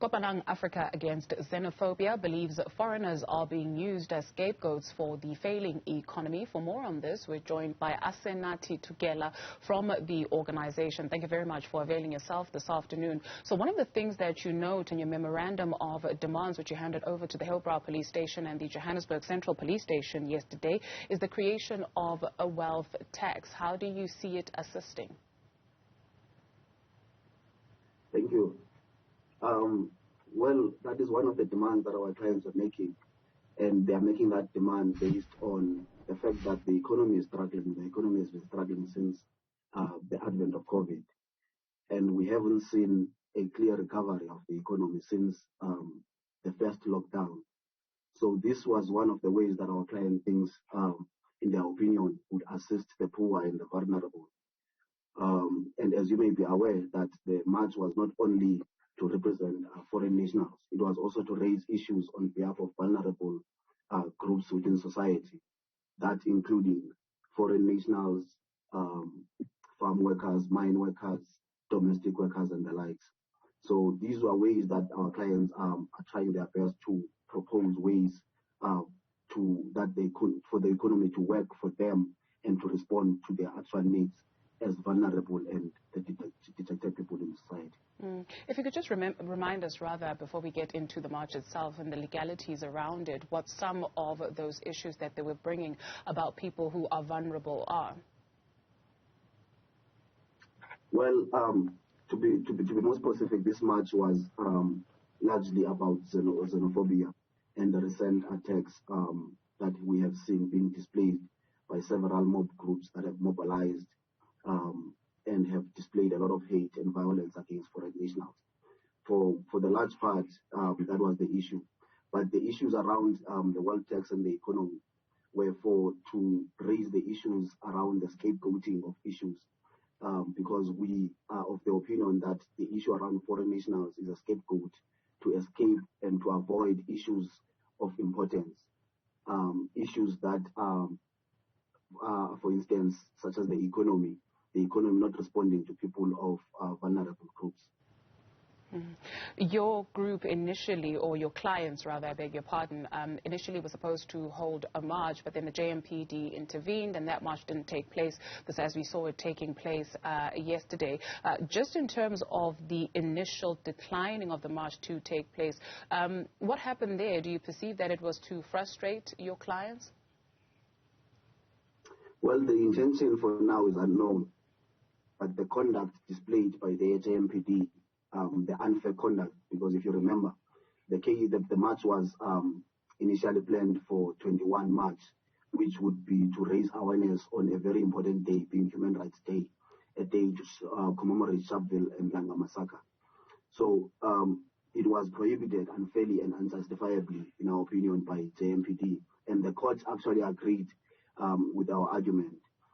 Kopanang Africa Against Xenophobia believes that foreigners are being used as scapegoats for the failing economy. For more on this, we're joined by Asenati Tukela from the organization. Thank you very much for availing yourself this afternoon. So one of the things that you note in your memorandum of demands, which you handed over to the Hillbrow Police Station and the Johannesburg Central Police Station yesterday, is the creation of a wealth tax. How do you see it assisting? Thank you. Well, that is one of the demands that our clients are making, and they are making that demand based on the fact that the economy is struggling. The economy has been struggling since the advent of COVID, and we haven't seen a clear recovery of the economy since the first lockdown. So this was one of the ways that our client thinks, in their opinion, would assist the poor and the vulnerable. And as you may be aware, that the march was not only to represent foreign nationals, it was also to raise issues on behalf of vulnerable groups within society, that including foreign nationals, farm workers, mine workers, domestic workers, and the likes. So these were ways that our clients are trying their best to propose ways for the economy to work for them and to respond to their actual needs as vulnerable and the dejected people in society. If you could just remind us, rather, before we get into the march itself and the legalities around it, what some of those issues that they were bringing about people who are vulnerable are. Well, to be more specific, this march was largely about xenophobia and the recent attacks that we have seen being displayed by several mob groups that have mobilized and have displayed a lot of hate and violence against foreign nationals. For the large part, that was the issue. But the issues around the wealth tax and the economy were to raise the issues around the scapegoating of issues, because we are of the opinion that the issue around foreign nationals is a scapegoat to escape and to avoid issues of importance, issues that for instance, such as the economy not responding to people of vulnerable groups. Your group initially, or your clients rather, I beg your pardon, initially was supposed to hold a march, but then the JMPD intervened and that march didn't take place, because as we saw it taking place yesterday. Just in terms of the initial declining of the march to take place, what happened there? Do you perceive that it was to frustrate your clients? Well, the intention for now is unknown, but the conduct displayed by the JMPD, the unfair conduct, because if you remember, the march was initially planned for 21 March, which would be to raise awareness on a very important day, being Human Rights Day, a day to commemorate Sharpeville and Langa massacre. So it was prohibited unfairly and unjustifiably, in our opinion, by JMPD, and the court actually agreed with our argument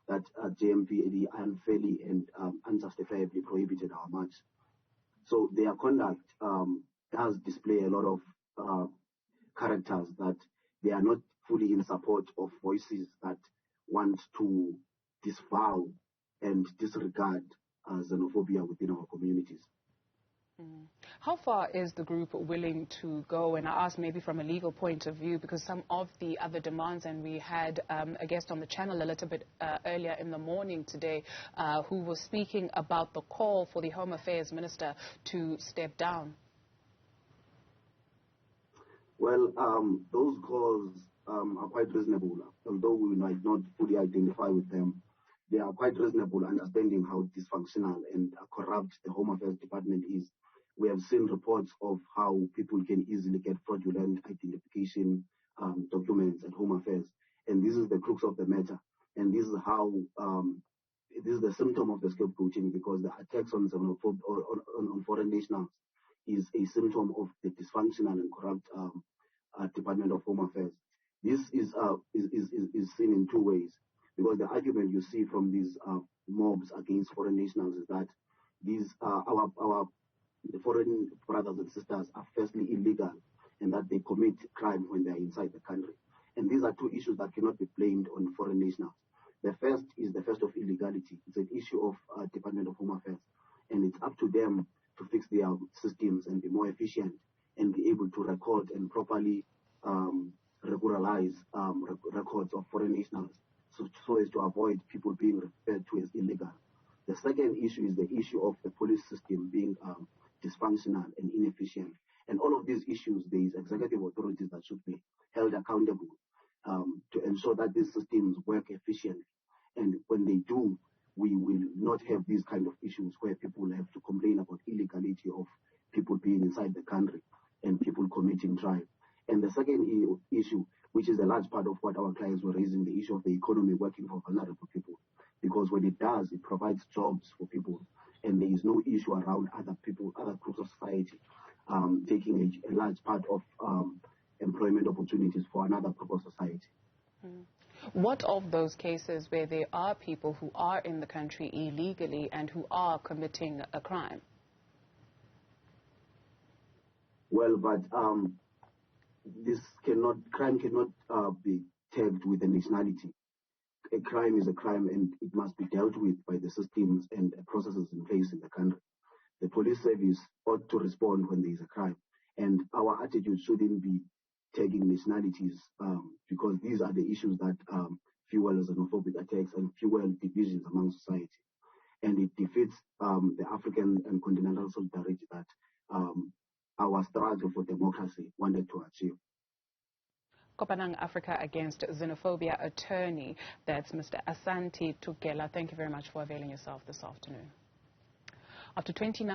that JMPD unfairly and unjustifiably prohibited our march. So their conduct does display a lot of characters that they are not fully in support of voices that want to disavow and disregard xenophobia within our communities. How far is the group willing to go? And I ask maybe from a legal point of view, because some of the other demands, and we had a guest on the channel a little bit earlier in the morning today who was speaking about the call for the Home Affairs Minister to step down. Well, those calls are quite reasonable, although we might not fully identify with them. They are quite reasonable, understanding how dysfunctional and corrupt the Home Affairs Department is. We have seen reports of how people can easily get fraudulent identification documents at Home Affairs. And this is the crux of the matter. And this is how, this is the symptom of the scapegoating, because the attacks on foreign nationals is a symptom of the dysfunctional and corrupt Department of Home Affairs. This is seen in two ways, because the argument you see from these mobs against foreign nationals is that these the foreign brothers and sisters are firstly illegal, and that they commit crime when they are inside the country. And these are two issues that cannot be blamed on foreign nationals. The first is the first of illegality. It's an issue of Department of Home Affairs, and it's up to them to fix their systems and be more efficient and be able to record and properly regularize records of foreign nationals so as to avoid people being referred to as illegal. The second issue is the issue of the police system being dysfunctional and inefficient. And all of these issues, there is executive authorities that should be held accountable to ensure that these systems work efficiently. And when they do, we will not have these kind of issues where people have to complain about illegality of people being inside the country and people committing crime. And the second issue, which is a large part of what our clients were raising, the issue of the economy working for vulnerable people. Because when it does, it provides jobs for people. And there is no issue around other people, other groups of society taking a large part of employment opportunities for another group of society. What of those cases where there are people who are in the country illegally and who are committing a crime? Well, but crime cannot be tagged with a nationality. A crime is a crime and it must be dealt with by the systems and processes in place in the country. The police service ought to respond when there is a crime. And our attitude shouldn't be tagging nationalities because these are the issues that fuel xenophobic attacks and fuel divisions among society. And it defeats the African and continental solidarity that our struggle for democracy wanted to achieve. Kopanang Africa Against Xenophobia attorney, that's Mr. Asenati Tukela. Thank you very much for availing yourself this afternoon. After 29